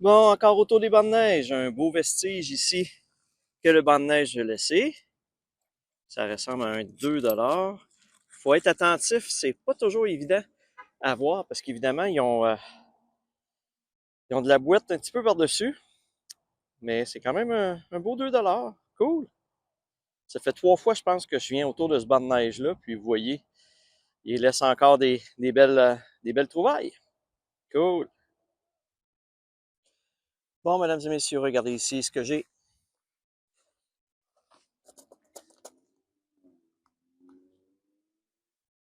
Bon, encore autour des bancs de neige, un beau vestige ici que le banc de neige a laissé. Ça ressemble à un 2$. Faut être attentif, c'est pas toujours évident à voir parce qu'évidemment, ils ont de la boîte un petit peu par-dessus, mais c'est quand même un beau 2$. Cool! Ça fait 3 fois, je pense, que je viens autour de ce banc de neige-là, puis vous voyez, il laisse encore des belles trouvailles. Cool! Bon, mesdames et messieurs, regardez ici ce que j'ai.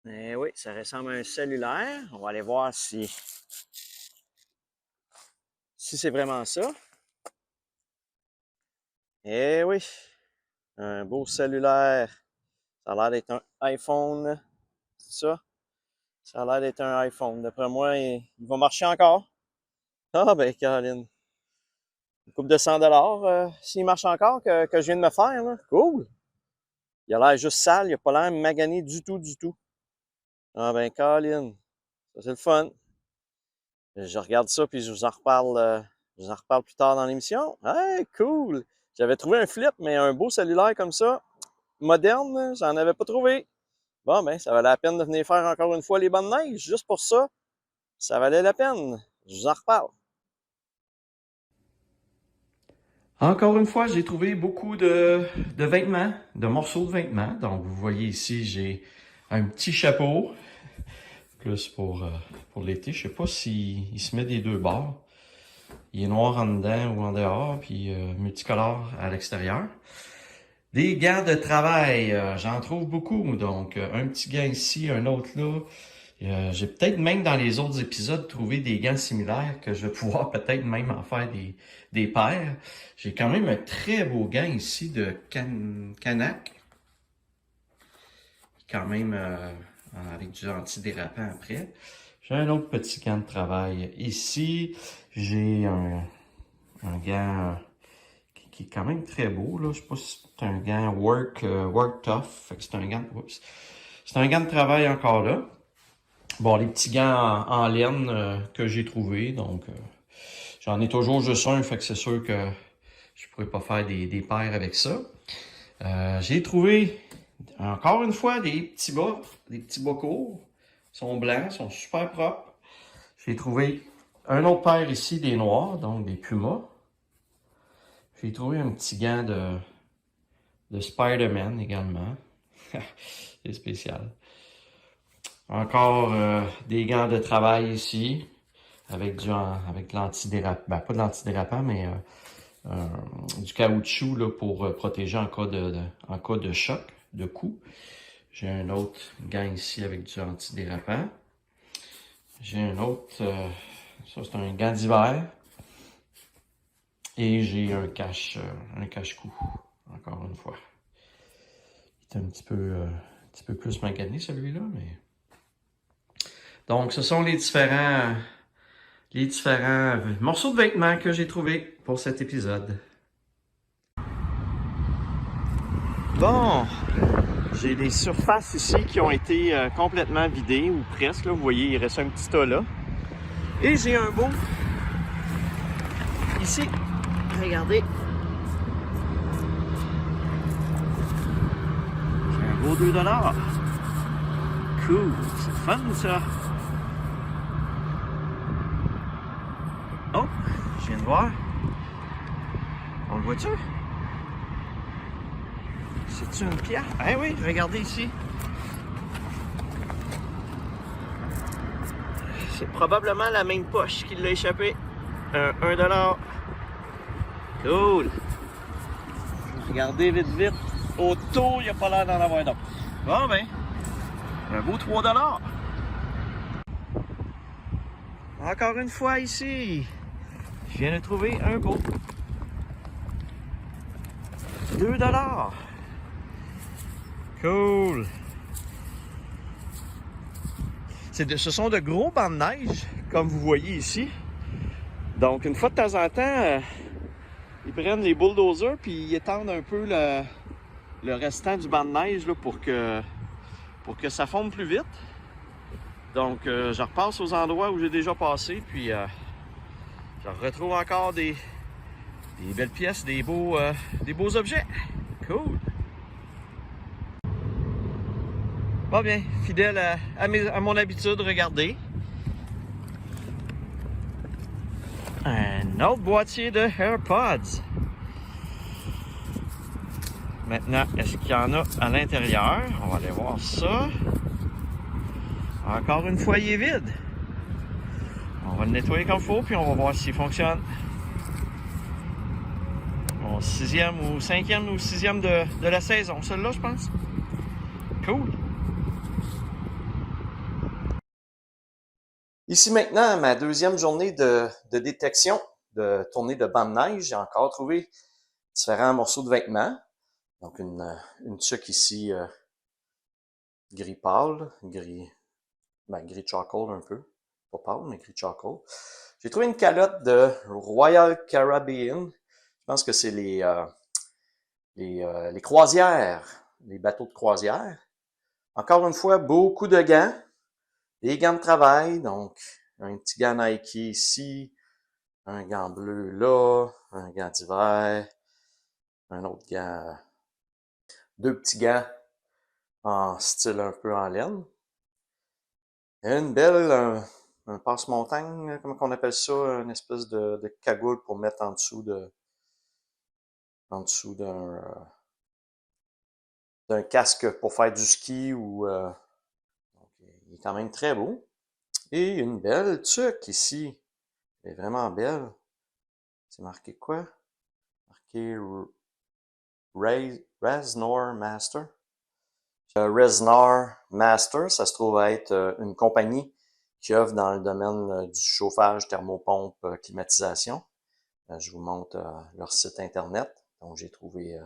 Eh oui, ça ressemble à un cellulaire. On va aller voir si c'est vraiment ça. Eh oui, un beau cellulaire. Ça a l'air d'être un iPhone. C'est ça? Ça a l'air d'être un iPhone. D'après moi, il va marcher encore. Ah ben, Caroline. Une coupe de 100$, s'il marche encore, que je viens de me faire, là. Cool! Il a l'air juste sale, il a pas l'air magané du tout, du tout. Ah ben, Caroline. Ça, c'est le fun. Je regarde ça, puis je vous en reparle plus tard dans l'émission. Hey, cool! J'avais trouvé un flip, mais un beau cellulaire comme ça, moderne, j'en avais pas trouvé. Bon, ben, ça valait la peine de venir faire encore une fois les bancs de neige. Juste pour ça, ça valait la peine. Je vous en reparle. Encore une fois, j'ai trouvé beaucoup de vêtements, de morceaux de vêtements. Donc, vous voyez ici, j'ai un petit chapeau, plus pour l'été. Je sais pas s'il se met des deux bords. Il est noir en dedans ou en dehors, puis multicolore à l'extérieur. Des gants de travail, j'en trouve beaucoup. Donc, un petit gant ici, un autre là. J'ai peut-être même dans les autres épisodes trouvé des gants similaires que je vais pouvoir peut-être même en faire des paires. J'ai quand même un très beau gant ici de Canac. Quand même avec du antidérapant après. J'ai un autre petit gant de travail ici. J'ai un gant qui est quand même très beau. Là. Je sais pas si c'est un gant Work Tough. Fait que c'est un gant. Oups. C'est un gant de travail encore là. Bon, les petits gants en laine que j'ai trouvés, donc j'en ai toujours juste un, fait que c'est sûr que je pourrais pas faire des paires avec ça. J'ai trouvé, encore une fois, des petits bas courts. Ils sont blancs, ils sont super propres. J'ai trouvé un autre paire ici, des noirs, donc des Pumas. J'ai trouvé un petit gant de Spider-Man également. C'est spécial. Encore des gants de travail ici, avec de l'antidérapant, ben, pas de l'antidérapant, mais du caoutchouc là, pour protéger en cas de choc, de coup. J'ai un autre gant ici avec du antidérapant. J'ai un autre, ça c'est un gant d'hiver. Et j'ai un cache-cou, encore une fois. Il est un petit peu plus magané celui-là, mais... Donc, ce sont les différents morceaux de vêtements que j'ai trouvés pour cet épisode. Bon, j'ai des surfaces ici qui ont été complètement vidées, ou presque. Là. Vous voyez, il reste un petit tas là. Et j'ai un beau ici. Regardez. J'ai un beau 2$. Cool, c'est fun ça. Oh, je viens de voir. On le voit-tu? C'est-tu une pierre? Eh oui, regardez ici. C'est probablement la même poche qui l'a échappé. Un 1$. Cool. Regardez vite. Autour, il n'y a pas l'air d'en avoir d'autres. Bon ben, un beau 3$. Encore une fois ici, je viens de trouver un beau 2$. Cool. Ce sont de gros bancs de neige, comme vous voyez ici. Donc, une fois de temps en temps, ils prennent les bulldozers puis ils étendent un peu le restant du banc de neige là, pour que ça fonde plus vite. Donc, je repasse aux endroits où j'ai déjà passé, puis Je retrouve encore des belles pièces, des beaux objets. Cool. Bon bien, fidèle à mon habitude, regardez. Un autre boîtier de AirPods. Maintenant, est-ce qu'il y en a à l'intérieur? On va aller voir ça. Encore une fois, il est vide. On va le nettoyer comme il faut, puis on va voir s'il fonctionne. Mon 6e ou 5e ou 6e de la saison, celui-là, je pense. Cool. Ici maintenant, ma deuxième journée de détection, de tournée de banc de neige. J'ai encore trouvé différents morceaux de vêtements. Donc une tuque ici gris pâle, gris charcoal un peu. Pas pâle, mais gris charcoal. J'ai trouvé une calotte de Royal Caribbean. Je pense que c'est les croisières, les bateaux de croisière. Encore une fois, beaucoup de gants. Des gants de travail, donc un petit gant Nike ici, un gant bleu là, un gant d'hiver, un autre gant, deux petits gants en style un peu en laine. Et une belle, un passe-montagne, comment on appelle ça, une espèce de cagoule pour mettre en dessous d'un casque pour faire du ski ou donc, il est quand même très beau. Et une belle tuque ici. Elle est vraiment belle. C'est marqué quoi? Marqué Reznor Master. Reznor Master, ça se trouve être une compagnie qui offre dans le domaine du chauffage, thermopompe, climatisation. Je vous montre leur site internet. Donc j'ai trouvé,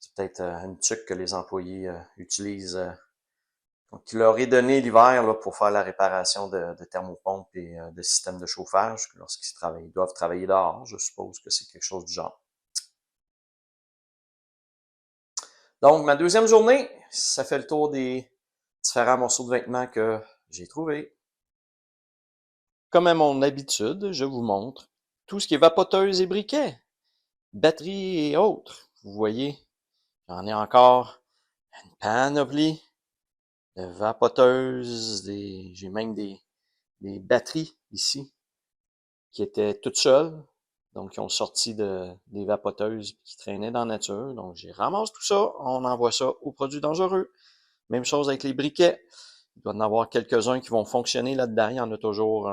c'est peut-être une tuque que les employés utilisent, qui leur est donné l'hiver là, pour faire la réparation de thermopompes et de systèmes de chauffage lorsqu'ils doivent travailler dehors. Je suppose que c'est quelque chose du genre. Donc, ma deuxième journée, ça fait le tour des différents morceaux de vêtements que j'ai trouvés. Comme à mon habitude, je vous montre tout ce qui est vapoteuse et briquet, batterie et autres. Vous voyez, j'en ai encore une panoplie de vapoteuses, j'ai même des batteries ici qui étaient toutes seules, donc qui ont sorti des vapoteuses qui traînaient dans la nature. Donc, j'ai ramasse tout ça, on envoie ça aux produits dangereux. Même chose avec les briquets. Il doit y en avoir quelques-uns qui vont fonctionner là-dedans. Il y en a toujours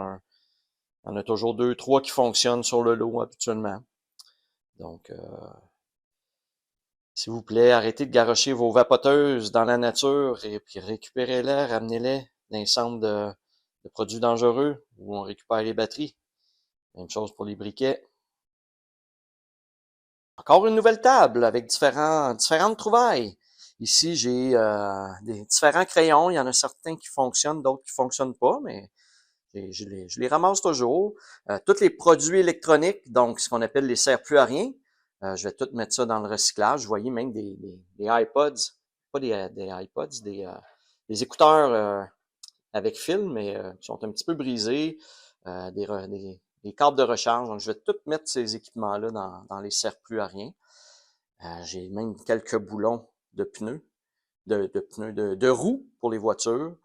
2, 3 qui fonctionnent sur le lot habituellement. Donc, s'il vous plaît, arrêtez de garrocher vos vapoteuses dans la nature et puis récupérez-les, ramenez-les dans les centres de produits dangereux où on récupère les batteries. Même chose pour les briquets. Encore une nouvelle table avec différentes trouvailles. Ici, j'ai des différents crayons. Il y en a certains qui fonctionnent, d'autres qui fonctionnent pas, mais je les ramasse toujours. Tous les produits électroniques, donc ce qu'on appelle les serre-plus à rien, je vais tout mettre ça dans le recyclage. Vous voyez même des iPods, pas des iPods, des écouteurs avec fil, mais qui sont un petit peu brisés, des câbles de recharge. Donc, je vais tout mettre ces équipements-là dans les serre-plus à rien. J'ai même quelques boulons de pneus, de roues pour les voitures.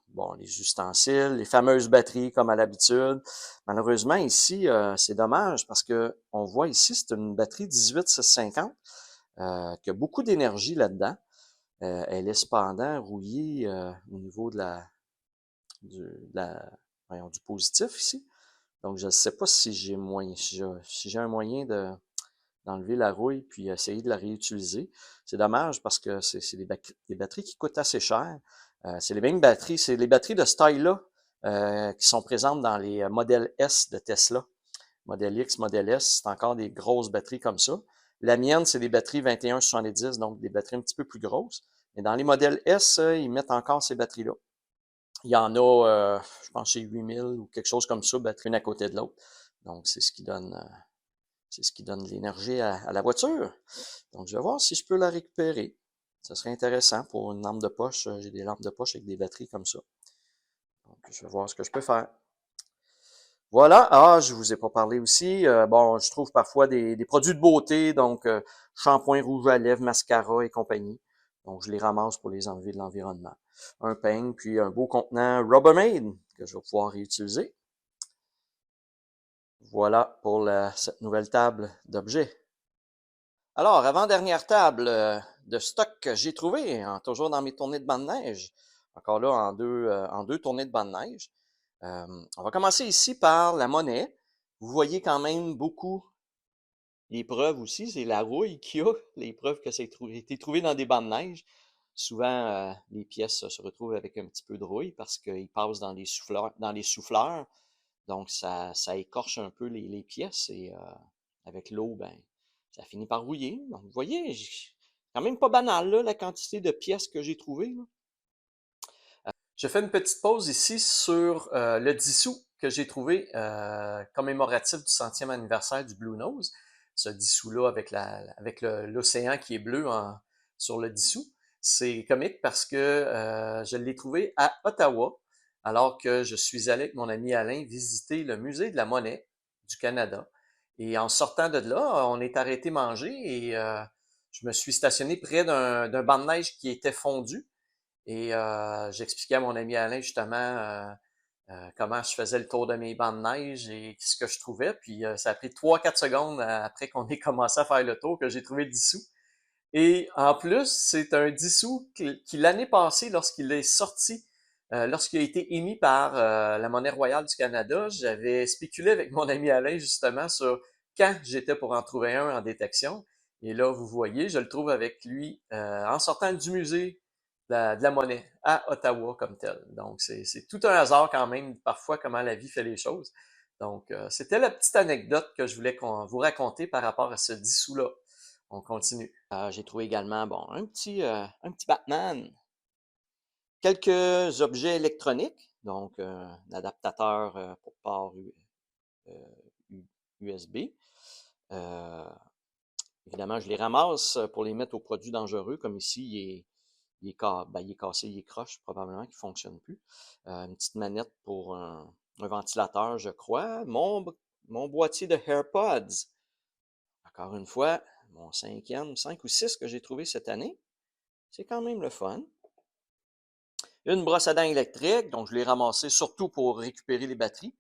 Bon, les ustensiles, les fameuses batteries comme à l'habitude. Malheureusement, ici, c'est dommage parce que on voit ici, c'est une batterie 18650 qui a beaucoup d'énergie là-dedans. Elle est cependant rouillée au niveau du positif ici. Donc, je ne sais pas si j'ai un moyen d'enlever la rouille puis essayer de la réutiliser. C'est dommage parce que c'est des batteries qui coûtent assez cher. C'est les mêmes batteries, c'est les batteries de ce taille-là qui sont présentes dans les modèles S de Tesla. Modèle X, modèle S, c'est encore des grosses batteries comme ça. La mienne, c'est des batteries 2170, donc des batteries un petit peu plus grosses. Mais dans les modèles S, ils mettent encore ces batteries-là. Il y en a, je pense, chez 8000 ou quelque chose comme ça, batterie une à côté de l'autre. Donc, c'est ce qui donne de l'énergie à la voiture. Donc, je vais voir si je peux la récupérer. Ça serait intéressant pour une lampe de poche. J'ai des lampes de poche avec des batteries comme ça. Donc, je vais voir ce que je peux faire. Voilà. Ah, je vous ai pas parlé aussi. Bon, je trouve parfois des produits de beauté, donc shampoing, rouge à lèvres, mascara et compagnie. Donc, je les ramasse pour les enlever de l'environnement. Un peigne, puis un beau contenant Rubbermaid que je vais pouvoir réutiliser. Voilà pour cette nouvelle table d'objets. Alors, avant-dernière table de stock que j'ai trouvé, toujours dans mes tournées de banc de neige. Encore là, en deux tournées de banc de neige. On va commencer ici par la monnaie. Vous voyez quand même beaucoup les preuves aussi, c'est la rouille qu'il y a, les preuves que ça a été trouvé dans des bancs de neige. Souvent, les pièces se retrouvent avec un petit peu de rouille parce qu'ils passent dans les souffleurs. Donc, ça écorche un peu les pièces et avec l'eau, ben, ça finit par rouiller. Donc, vous voyez, quand même pas banal, là, la quantité de pièces que j'ai trouvées. Je fais une petite pause ici sur le dissous que j'ai trouvé commémoratif du 100e anniversaire du Blue Nose. Ce dissous-là avec l'océan qui est bleu sur le dissous. C'est comique parce que je l'ai trouvé à Ottawa, alors que je suis allé avec mon ami Alain visiter le musée de la monnaie du Canada. Et en sortant de là, on est arrêté manger et je me suis stationné près d'un banc de neige qui était fondu. Et j'expliquais à mon ami Alain justement comment je faisais le tour de mes bancs de neige et ce que je trouvais. Puis ça a pris 3-4 secondes après qu'on ait commencé à faire le tour que j'ai trouvé le dissous. Et en plus, c'est un dissous qui l'année passée, lorsqu'il est sorti, lorsqu'il a été émis par la Monnaie royale du Canada, j'avais spéculé avec mon ami Alain justement sur quand j'étais pour en trouver un en détection. Et là, vous voyez, je le trouve avec lui en sortant du musée de la monnaie à Ottawa comme tel. Donc, c'est tout un hasard quand même, parfois, comment la vie fait les choses. Donc, c'était la petite anecdote que je voulais vous raconter par rapport à ce dissous-là. On continue. J'ai trouvé également, bon, un petit Batman. Quelques objets électroniques, donc un adaptateur pour port USB. Évidemment, je les ramasse pour les mettre aux produits dangereux, comme ici, il est cassé, il est croche, probablement qu'il ne fonctionne plus. Une petite manette pour un ventilateur, je crois. Mon boîtier de AirPods. Encore une fois, mon 5 ou 6 que j'ai trouvé cette année. C'est quand même le fun. Une brosse à dents électrique, donc je l'ai ramassée surtout pour récupérer les batteries.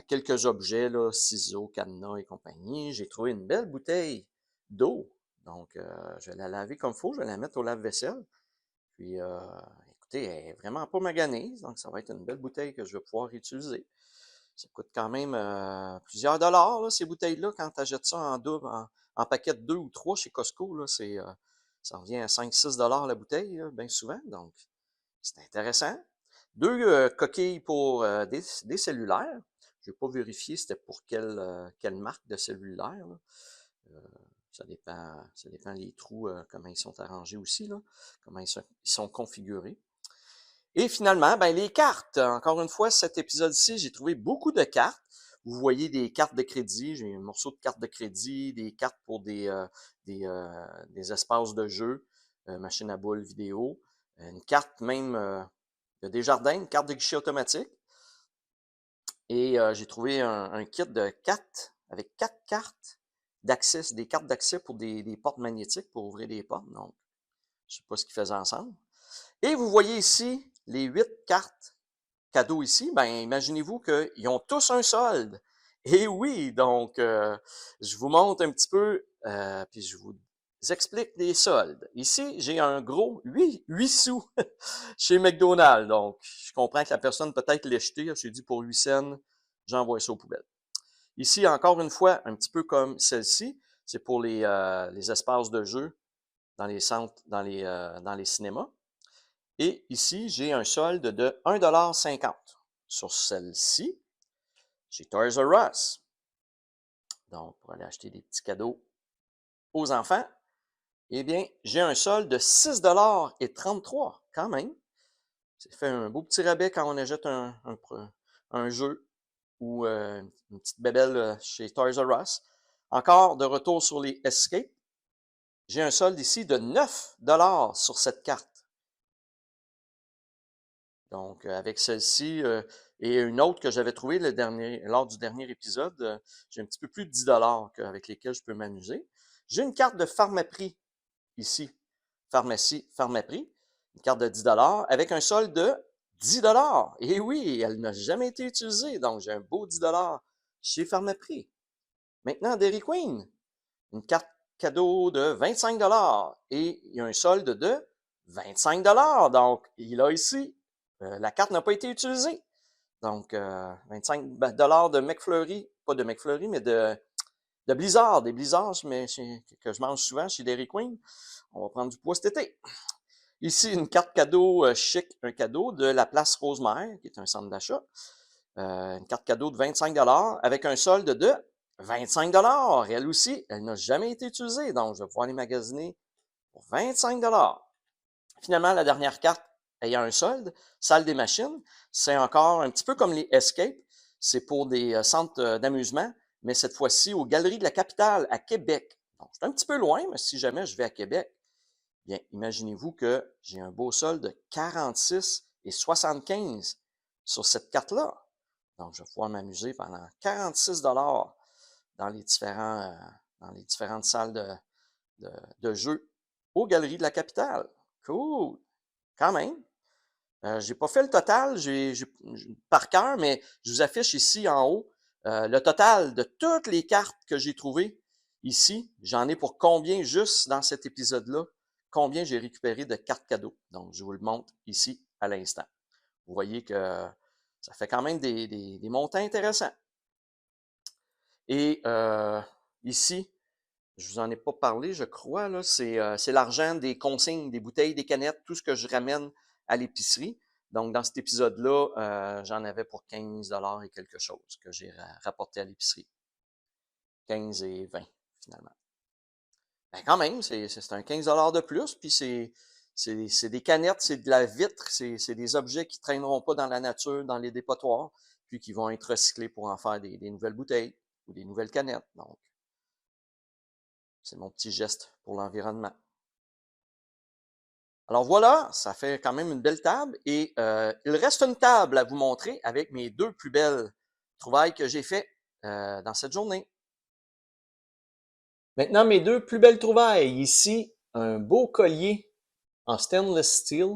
Quelques objets, là, ciseaux, cadenas et compagnie. J'ai trouvé une belle bouteille d'eau. Donc, je vais la laver comme il faut. Je vais la mettre au lave-vaisselle. Puis, écoutez, elle est vraiment pas maganée. Donc, ça va être une belle bouteille que je vais pouvoir utiliser. Ça coûte quand même plusieurs dollars, là, ces bouteilles-là. Quand tu achètes ça en paquet de 2 ou 3 chez Costco, là, ça revient à 5-6 dollars la bouteille, là, bien souvent. Donc, c'est intéressant. Deux coquilles pour des cellulaires. Je n'ai pas vérifié c'était pour quelle marque de cellulaire. Là. Ça dépend les trous, comment ils sont arrangés aussi, là, comment ils sont configurés. Et finalement, ben, les cartes. Encore une fois, cet épisode-ci, j'ai trouvé beaucoup de cartes. Vous voyez des cartes de crédit, j'ai un morceau de carte de crédit, des cartes pour des espaces de jeu, machine à boules vidéo, une carte même de Desjardins, une carte de guichet automatique. Et j'ai trouvé un kit de 4, avec 4 cartes d'accès, des cartes d'accès pour des portes magnétiques pour ouvrir des portes. Donc, je ne sais pas ce qu'ils faisaient ensemble. Et vous voyez ici les 8 cartes cadeaux ici. Ben, imaginez-vous qu'ils ont tous un solde. Et oui, donc, je vous montre un petit peu, puis je vous explique les soldes. Ici, j'ai un gros 8 sous chez McDonald's. Donc, je comprends que la personne peut-être l'a jeté. Elle s'est dit pour 8 cents, j'envoie ça aux poubelles. Ici, encore une fois, un petit peu comme celle-ci, c'est pour les espaces de jeu dans les centres, dans les cinémas. Et ici, j'ai un solde de 1,50 $ sur celle-ci, chez Toys R Us. Donc, pour aller acheter des petits cadeaux aux enfants, eh bien, j'ai un solde de 6,33 $ quand même. C'est fait un beau petit rabais quand on achète un jeu ou une petite bébelle chez Toys R Us. Encore de retour sur les Escape. J'ai un solde ici de 9 $ sur cette carte. Donc, avec celle-ci Et une autre que j'avais trouvée lors du dernier épisode, j'ai un petit peu plus de 10 avec lesquels je peux m'amuser. J'ai une carte de Pharmaprix ici, pharmacie, Pharmaprix, une carte de 10 avec un solde de 10 Et oui, elle n'a jamais été utilisée, donc j'ai un beau 10 chez Pharmaprix. Maintenant, Dairy Queen, une carte cadeau de 25 et il y a un solde de 25 donc il a ici, la carte n'a pas été utilisée. Donc, 25 de McFlurry, pas de McFlurry, mais de Blizzard, des Blizzards que je mange souvent chez Dairy Queen. On va prendre du poids cet été. Ici, une carte cadeau chic, un cadeau de la place Rosemère, qui est un centre d'achat. Une carte cadeau de 25 avec un solde de 25 Elle aussi, elle n'a jamais été utilisée, donc je vais pouvoir les magasiner pour 25 Finalement, la dernière carte ayant un solde, salle des machines, c'est encore un petit peu comme les Escape, c'est pour des centres d'amusement, mais cette fois-ci aux Galeries de la Capitale à Québec. Donc, c'est un petit peu loin, mais si jamais je vais à Québec, bien, imaginez-vous que j'ai un beau solde de 46,75 sur cette carte-là. Donc, je vais pouvoir m'amuser pendant 46 dans les différentes salles de jeux aux Galeries de la Capitale. Cool! Quand même. J'ai pas fait le total par cœur, mais je vous affiche ici en haut le total de toutes les cartes que j'ai trouvées ici. J'en ai pour combien juste dans cet épisode-là, combien j'ai récupéré de cartes cadeaux. Donc, je vous le montre ici à l'instant. Vous voyez que ça fait quand même des montants intéressants. Et ici, je vous en ai pas parlé, je crois, là, c'est l'argent des consignes, des bouteilles, des canettes, tout ce que je ramène à l'épicerie. Donc, dans cet épisode-là, j'en avais pour 15 et quelque chose que j'ai rapporté à l'épicerie. 15 et 20, finalement. Ben, quand même, c'est un 15 de plus, puis c'est des canettes, c'est de la vitre, c'est des objets qui traîneront pas dans la nature, dans les dépotoirs, puis qui vont être recyclés pour en faire des nouvelles bouteilles ou des nouvelles canettes. Donc, c'est mon petit geste pour l'environnement. Alors voilà, ça fait quand même une belle table et il reste une table à vous montrer avec mes deux plus belles trouvailles que j'ai fait dans cette journée. Maintenant, mes deux plus belles trouvailles. Ici, un beau collier en stainless steel.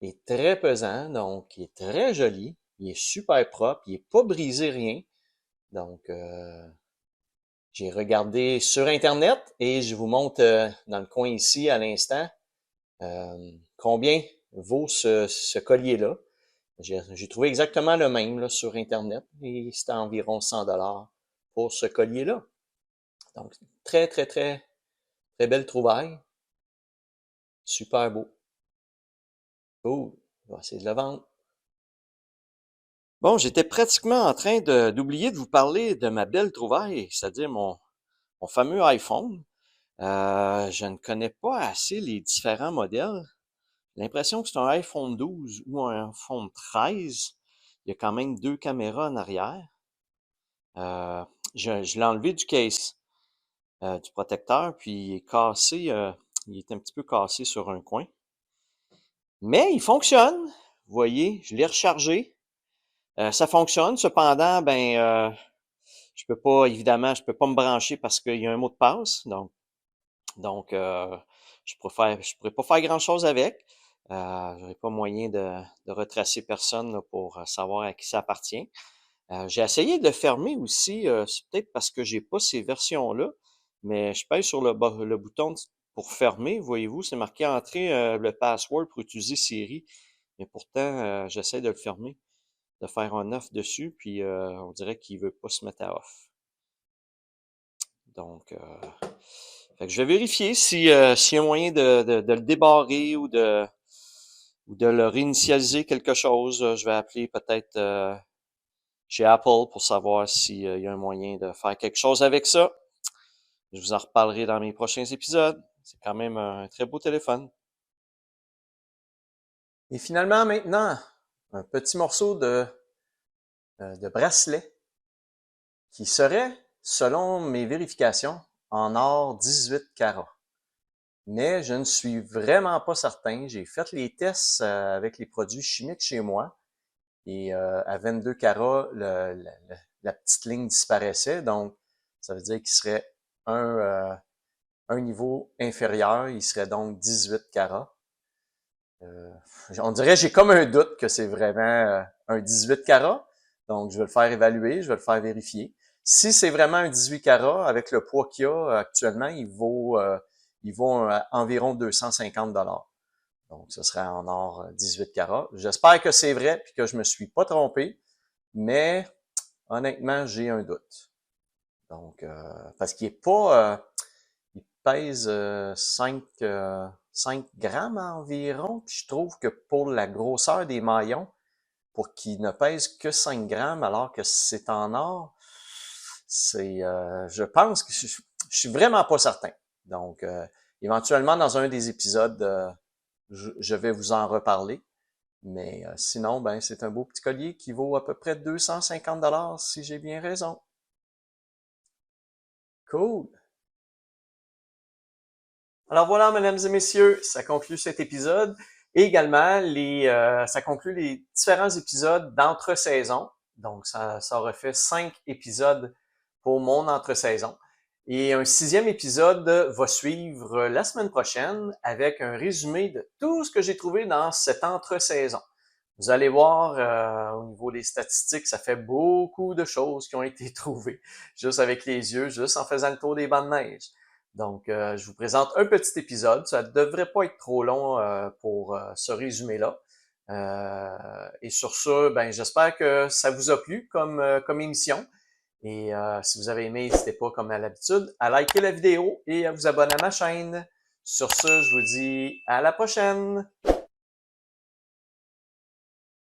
Il est très pesant, donc il est très joli. Il est super propre, il n'est pas brisé rien. Donc, j'ai regardé sur Internet et je vous montre dans le coin ici à l'instant combien vaut ce collier-là. J'ai trouvé exactement le même là, sur Internet et c'était environ 100 pour ce collier-là. Donc, très, très, très, très belle trouvaille. Super beau. Cool. Je vais essayer de le vendre. Bon, j'étais pratiquement en train d'oublier de vous parler de ma belle trouvaille, c'est-à-dire mon fameux iPhone. Je ne connais pas assez les différents modèles. J'ai l'impression que c'est un iPhone 12 ou un iPhone 13. Il y a quand même deux caméras en arrière. Je l'ai enlevé du case, du protecteur, puis il est cassé, il est un petit peu cassé sur un coin. Mais il fonctionne. Vous voyez, je l'ai rechargé. Ça fonctionne. Cependant, je peux pas, évidemment, je peux pas me brancher parce qu'il y a un mot de passe. Donc, je pourrais pas faire grand-chose avec. J'aurais pas moyen de retracer personne là, pour savoir à qui ça appartient. J'ai essayé de le fermer aussi, c'est peut-être parce que j'ai pas ces versions-là, mais je pèse sur le bouton pour fermer, voyez-vous, c'est marqué entrer le password pour utiliser Siri, mais pourtant, j'essaie de le fermer, de faire un off dessus, puis on dirait qu'il veut pas se mettre à off. Donc, fait que je vais vérifier s'il y a moyen de le débarrer ou de le réinitialiser quelque chose. Je vais appeler peut-être chez Apple pour savoir s'il y a un moyen de faire quelque chose avec ça. Je vous en reparlerai dans mes prochains épisodes. C'est quand même un très beau téléphone. Et finalement, maintenant, un petit morceau de bracelet qui serait, selon mes vérifications, en or 18 carats. Mais je ne suis vraiment pas certain. J'ai fait les tests avec les produits chimiques chez moi Et à 22 carats, la petite ligne disparaissait. Donc, ça veut dire qu'il serait un niveau inférieur. Il serait donc 18 carats. On dirait, j'ai comme un doute que c'est vraiment un 18 carats. Donc, je vais le faire évaluer, je vais le faire vérifier. Si c'est vraiment un 18 carats, avec le poids qu'il y a actuellement, il vaut environ 250 $. Donc, ce serait en or 18 carats. J'espère que c'est vrai puis que je me suis pas trompé, mais honnêtement, j'ai un doute. Donc, parce qu'il est pas, il pèse 5 grammes environ, puis je trouve que pour la grosseur des maillons, pour qu'il ne pèse que 5 grammes alors que c'est en or, je pense que je suis vraiment pas certain. Donc, éventuellement, dans un des épisodes, je vais vous en reparler. Mais sinon, ben, c'est un beau petit collier qui vaut à peu près 250 $ si j'ai bien raison. Cool. Alors voilà, mesdames et messieurs, ça conclut cet épisode. Et également, ça conclut les différents épisodes d'entre-saison. Donc, ça aurait fait 5 épisodes pour mon entre-saison. Et un 6e épisode va suivre la semaine prochaine avec un résumé de tout ce que j'ai trouvé dans cette entre-saison. Vous allez voir, au niveau des statistiques, ça fait beaucoup de choses qui ont été trouvées, juste avec les yeux, juste en faisant le tour des bancs de neige. Donc, je vous présente un petit épisode. Ça ne devrait pas être trop long pour ce résumé-là. Et sur ce, ben, j'espère que ça vous a plu comme émission. Et si vous avez aimé, n'hésitez pas, comme à l'habitude, à liker la vidéo et à vous abonner à ma chaîne. Sur ce, je vous dis à la prochaine!